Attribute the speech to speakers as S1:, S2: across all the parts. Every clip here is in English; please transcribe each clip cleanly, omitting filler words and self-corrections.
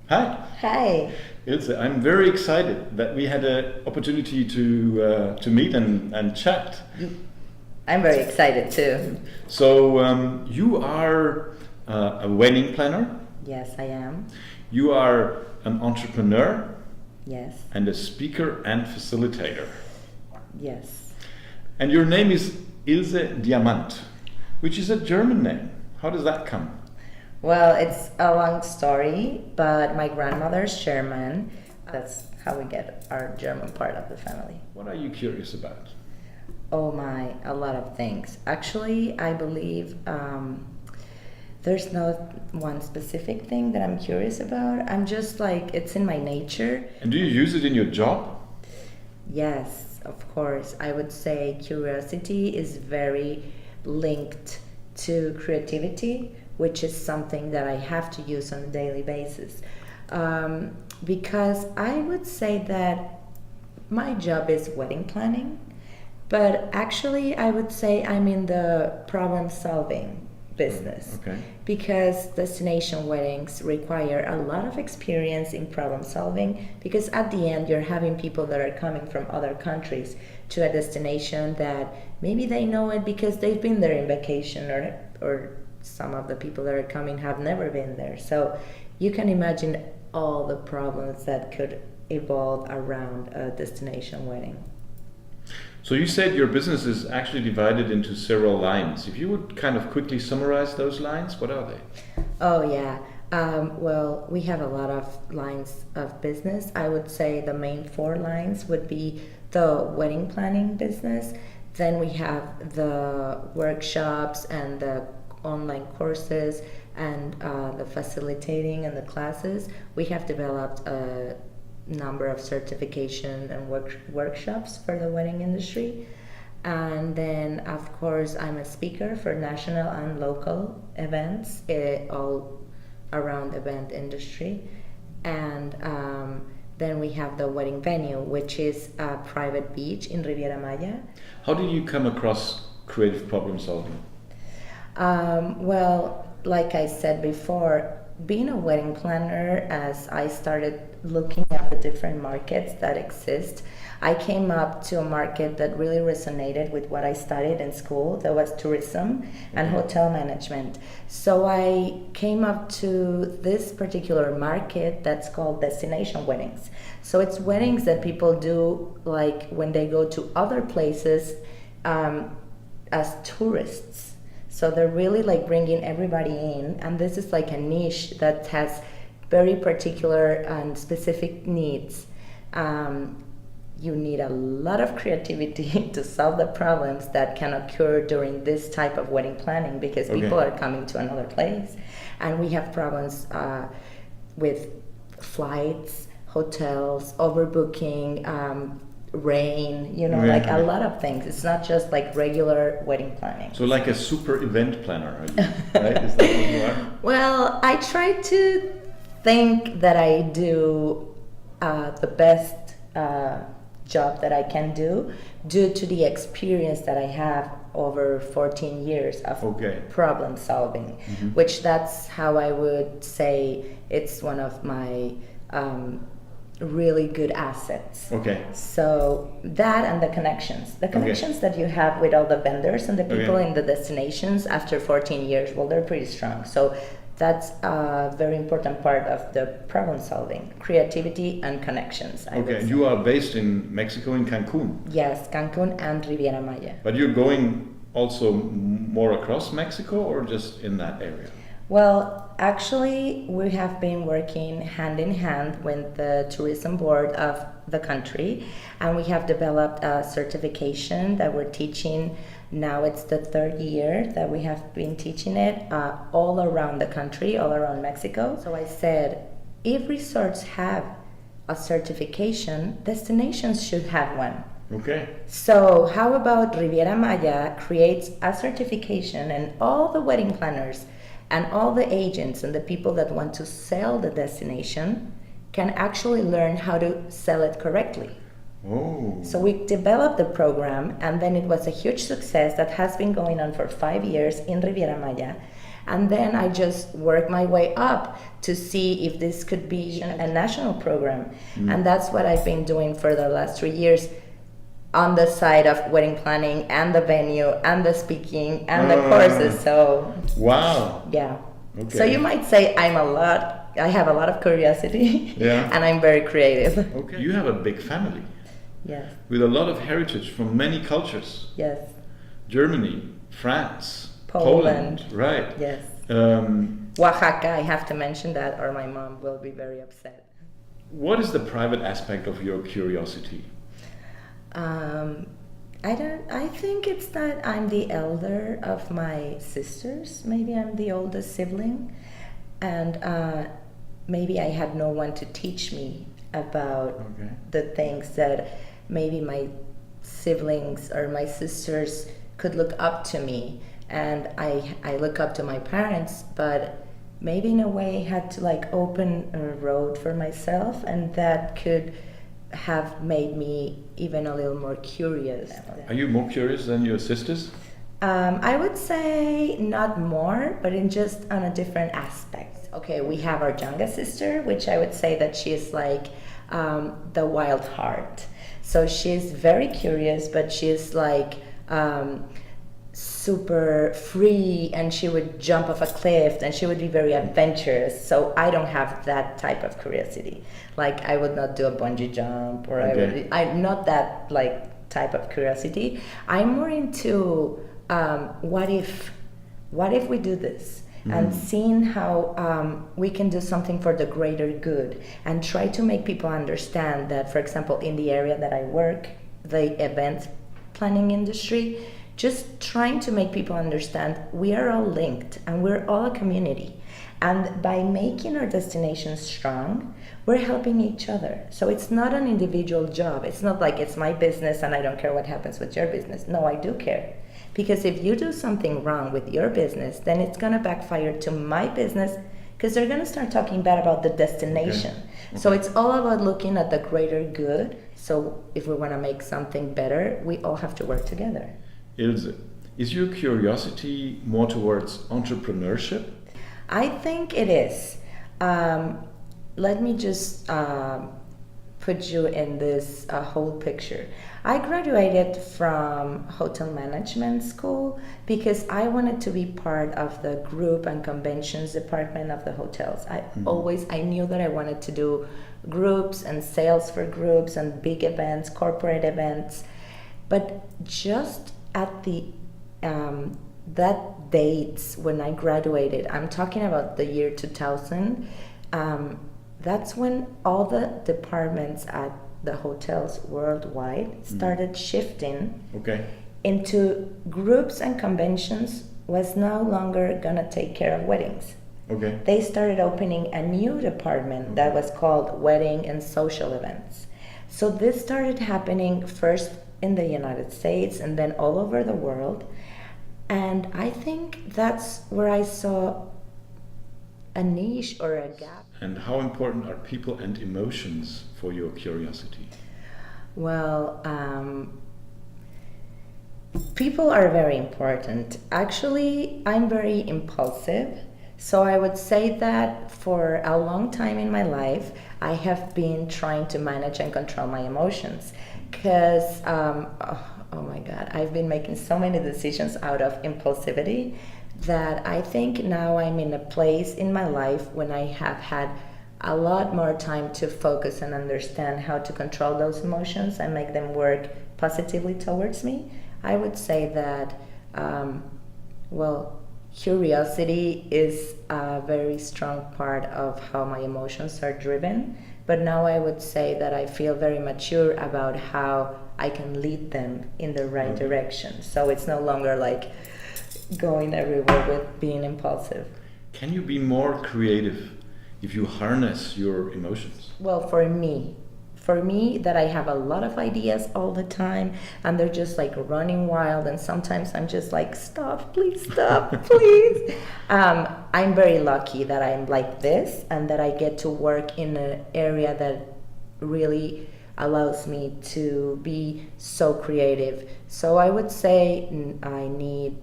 S1: Hi,
S2: Hi.
S1: Ilse. I'm very excited that we had an opportunity to meet and chat.
S2: I'm very excited too.
S1: So you are a wedding planner.
S2: Yes, I am.
S1: You are an entrepreneur
S2: Yes.
S1: and a speaker and facilitator.
S2: Yes.
S1: And your name is Ilse Diamant, which is a German name. How does that come?
S2: Well, it's a long story, but my grandmother's German. That's how we get our German part of the family.
S1: What are you curious about?
S2: Oh my, a lot of things. Actually, I believe there's no one specific thing that I'm curious about. I'm just like, it's in my nature.
S1: And do you use it in your job?
S2: Yes, of course. I would say curiosity is very linked to creativity, which is something that I have to use on a daily basis. Because I would say that my job is wedding planning, but actually I would say I'm in the problem solving business.
S1: Okay.
S2: Because destination weddings require a lot of experience in problem solving, because at the end you're having people that are coming from other countries to a destination that maybe they know it because they've been there in vacation, or some of the people that are coming have never been there. So you can imagine all the problems that could evolve around a destination wedding.
S1: So you said your business is actually divided into several lines. If you would kind of quickly summarize those lines, what are they?
S2: Oh yeah. Well, we have a lot of lines of business. I would say the main four lines would be the wedding planning business. Then we have the workshops and the online courses and the facilitating and the classes. We have developed a number of certification and workshops for the wedding industry. And then, of course, I'm a speaker for national and local events, all around event industry. And then we have the wedding venue, which is a private beach in Riviera Maya.
S1: How did you come across creative problem solving?
S2: Well, like I said before, being a wedding planner, as I started looking at the different markets that exist, I came up to a market that really resonated with what I studied in school. That was tourism and hotel management. So I came up to this particular market that's called destination weddings. So it's weddings that people do like when they go to other places as tourists. So they're really like bringing everybody in, and this is like a niche that has very particular and specific needs. You need a lot of creativity to solve the problems that can occur during this type of wedding planning, because people are coming to another place, and we have problems with flights, hotels, overbooking, rain, like a lot of things. It's not just like regular wedding planning.
S1: So like a super event planner, are you, right? Is that what you are?
S2: Well, I try to think that I do the best job that I can do due to the experience that I have over 14 years of problem solving, which that's how I would say it's one of my really good assets. So that and the connections that you have with all the vendors and the people in the destinations after 14 years, well, they're pretty strong. So that's a very important part of the problem solving, creativity and connections.
S1: And you are based in Mexico, in Cancun?
S2: Yes, Cancun and Riviera Maya.
S1: But you're going also more across Mexico, or just in that area?
S2: Well, actually, we have been working hand in hand with the tourism board of the country, and we have developed a certification that we're teaching. Now it's the third year that we have been teaching it all around the country, all around Mexico. So I said, if resorts have a certification, destinations should have one. So how about Riviera Maya creates a certification, and all the wedding planners and all the agents and the people that want to sell the destination can actually learn how to sell it correctly. So we developed the program, and then it was a huge success that has been going on for 5 years in Riviera Maya. And then I just work my way up to see if this could be a national program. And that's what I've been doing for the last 3 years, on the side of wedding planning and the venue and the speaking and the courses. So
S1: wow.
S2: yeah.
S1: Okay.
S2: So you might say I have a lot of curiosity,
S1: yeah.
S2: and I'm very creative.
S1: Okay. You have a big family.
S2: Yes.
S1: With a lot of heritage from many cultures.
S2: Yes.
S1: Germany, France,
S2: Poland.
S1: Right.
S2: Yes.
S1: Um,
S2: Oaxaca, I have to mention that, or my mom will be very upset.
S1: What is the private aspect of your curiosity?
S2: I think it's that I'm the elder of my sisters. Maybe I'm the oldest sibling, and maybe I had no one to teach me about the things that maybe my siblings or my sisters could look up to me, and I look up to my parents, but maybe in a way had to like open a road for myself, and that could have made me even a little more curious.
S1: Are you more curious than your sisters?
S2: I would say not more, but in just on a different aspect. Okay, we have our youngest sister, which I would say that she is like the wild heart. So she's very curious, but she's like super free, and she would jump off a cliff, and she would be very adventurous. So I don't have that type of curiosity. Like I would not do a bungee jump, or I'm not that like type of curiosity. I'm more into what if we do this, and seeing how we can do something for the greater good, and try to make people understand that, for example, in the area that I work, the event planning industry, just trying to make people understand we are all linked and we're all a community. And by making our destination strong, we're helping each other. So it's not an individual job. It's not like it's my business and I don't care what happens with your business. No, I do care. Because if you do something wrong with your business, then it's going to backfire to my business, because they're going to start talking bad about the destination. So it's all about looking at the greater good. So if we want to make something better, we all have to work together.
S1: Ilse, is your curiosity more towards entrepreneurship?
S2: I think it is. Let me just put you in this whole picture. I graduated from hotel management school because I wanted to be part of the group and conventions department of the hotels. I knew that I wanted to do groups and sales for groups and big events, corporate events. But just at the that dates when I graduated, I'm talking about the year 2000, that's when all the departments at the hotels worldwide started shifting into groups and conventions was no longer gonna take care of weddings. They started opening a new department that was called wedding and social events. So this started happening first in the United States and then all over the world. And I think that's where I saw a niche or a gap.
S1: And how important are people and emotions for your curiosity?
S2: Well, people are very important. Actually, I'm very impulsive. So I would say that for a long time in my life, I have been trying to manage and control my emotions. Because, oh my God, I've been making so many decisions out of impulsivity that I think now I'm in a place in my life when I have had a lot more time to focus and understand how to control those emotions and make them work positively towards me. I would say that, curiosity is a very strong part of how my emotions are driven. But now I would say that I feel very mature about how I can lead them in the right direction. So it's no longer like going everywhere with being impulsive.
S1: Can you be more creative if you harness your emotions?
S2: Well, for me, that I have a lot of ideas all the time and they're just like running wild, and sometimes I'm just like, stop, please stop, please. I'm very lucky that I'm like this and that I get to work in an area that really allows me to be so creative. So I would say I need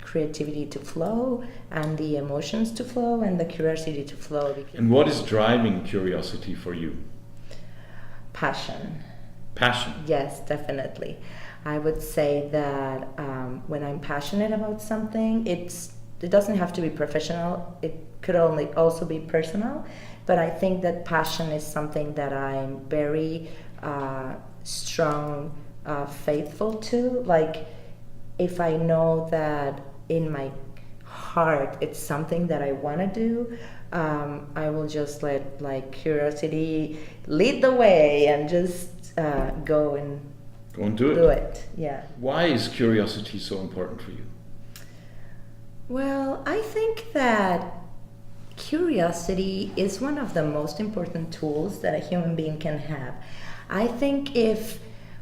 S2: creativity to flow and the emotions to flow and the curiosity to flow.
S1: And what is driving curiosity for you?
S2: Passion.
S1: Passion.
S2: Yes, definitely. I would say that when I'm passionate about something, it doesn't have to be professional. It could only also be personal. But I think that passion is something that I'm very strong, faithful to. Like, if I know that in my heart it's something that I want to do, I will just let like curiosity lead the way and just go and
S1: do
S2: it. Yeah.
S1: Why is curiosity so important for you?
S2: Well, I think that curiosity is one of the most important tools that a human being can have. I think if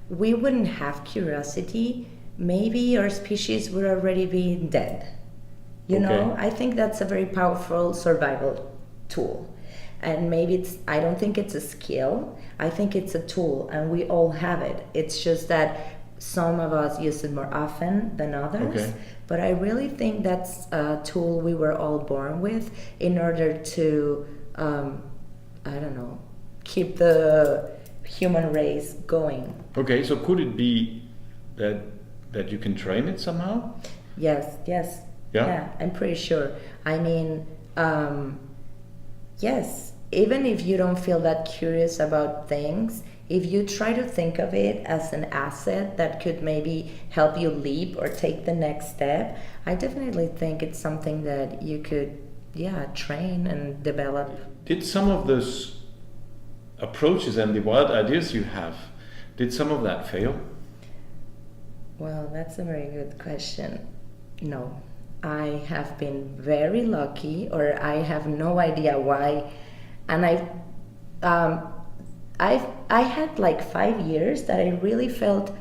S2: we wouldn't have curiosity, maybe our species would already be dead. You know, I think that's a very powerful survival tool. And maybe I don't think it's a skill, I think it's a tool, and we all have it. It's just that some of us use it more often than others.
S1: Okay.
S2: But I really think that's a tool we were all born with in order to, keep the human race going.
S1: Okay, so could it be that you can train it somehow?
S2: Yes. Yeah, I'm pretty sure. I mean, yes, even if you don't feel that curious about things, if you try to think of it as an asset that could maybe help you leap or take the next step, I definitely think it's something that you could, train and develop.
S1: Did some of those approaches and the wild ideas you have, did some of that fail?
S2: Well, that's a very good question. No. I have been very lucky, or I have no idea why, and I had like 5 years that I really felt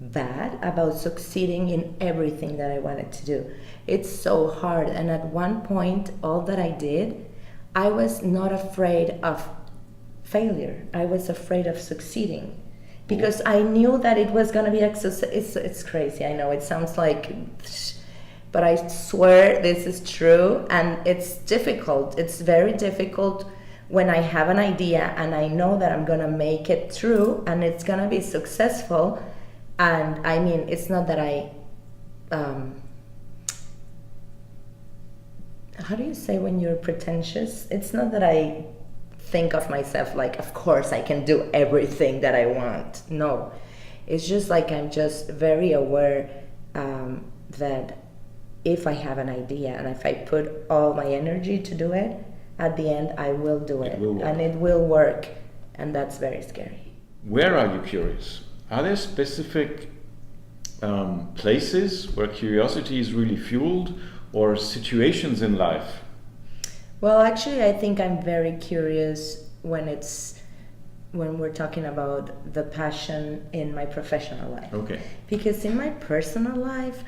S2: bad about succeeding in everything that I wanted to do. It's so hard, and at one point, all that I did, I was not afraid of failure. I was afraid of succeeding, because I knew that it was going to be it's crazy. I know it sounds like, but I swear this is true, and it's difficult. It's very difficult when I have an idea and I know that I'm going to make it through and it's going to be successful. And I mean, it's not that how do you say when you're pretentious? It's not that I think of myself like, of course I can do everything that I want. No, it's just like I'm just very aware that if I have an idea and if I put all my energy to do it, at the end I will do it and it will work, and that's very scary.
S1: Where are you curious? Are there specific places where curiosity is really fueled, or situations in life?
S2: Well, actually, I think I'm very curious when we're talking about the passion in my professional life.
S1: Okay.
S2: Because in my personal life,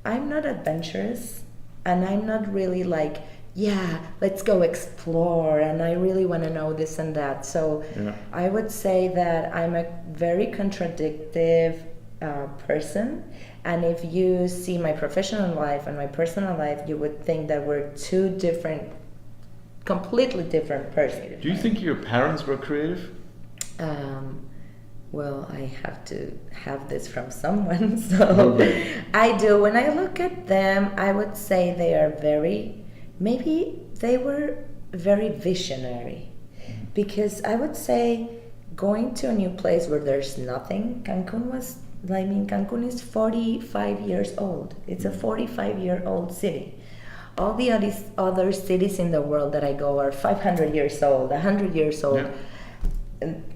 S2: I'm not adventurous, and I'm not really like, let's go explore, and I really want to know this and that. So I would say that I'm a very contradictive person, and if you see my professional life and my personal life, you would think that we're two different, completely different persons.
S1: Do you think your parents were creative?
S2: Well, I have to have this from someone, so I do. When I look at them, I would say they are maybe they were very visionary, because I would say going to a new place where there's nothing, Cancun is 45 years old. It's a 45-year-old city. All the other cities in the world that I go are 500 years old, 100 years old,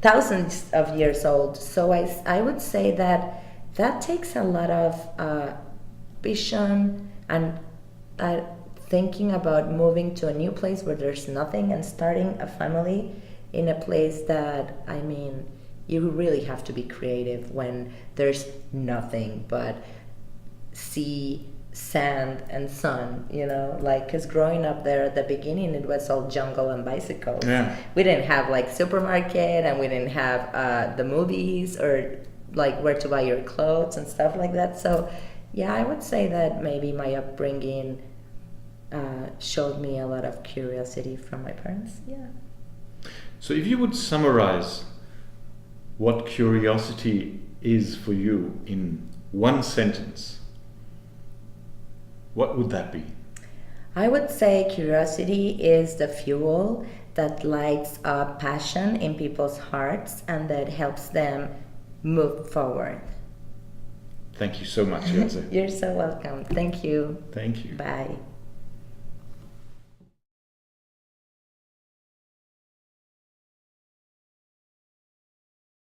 S2: thousands of years old. So I would say that takes a lot of vision and thinking about moving to a new place where there's nothing and starting a family in a place that, I mean, you really have to be creative when there's nothing but sea, sand, and sun, because growing up there at the beginning, it was all jungle and bicycles. We didn't have like supermarket, and we didn't have the movies or like where to buy your clothes and stuff like that. So Yeah, I would say that maybe my upbringing showed me a lot of curiosity from my parents. Yeah.
S1: So if you would summarize what curiosity is for you in one sentence, what would that be?
S2: I would say curiosity is the fuel that lights up passion in people's hearts and that helps them move forward.
S1: Thank you so much, Ilse.
S2: You're so welcome. Thank you.
S1: Thank you.
S2: Bye.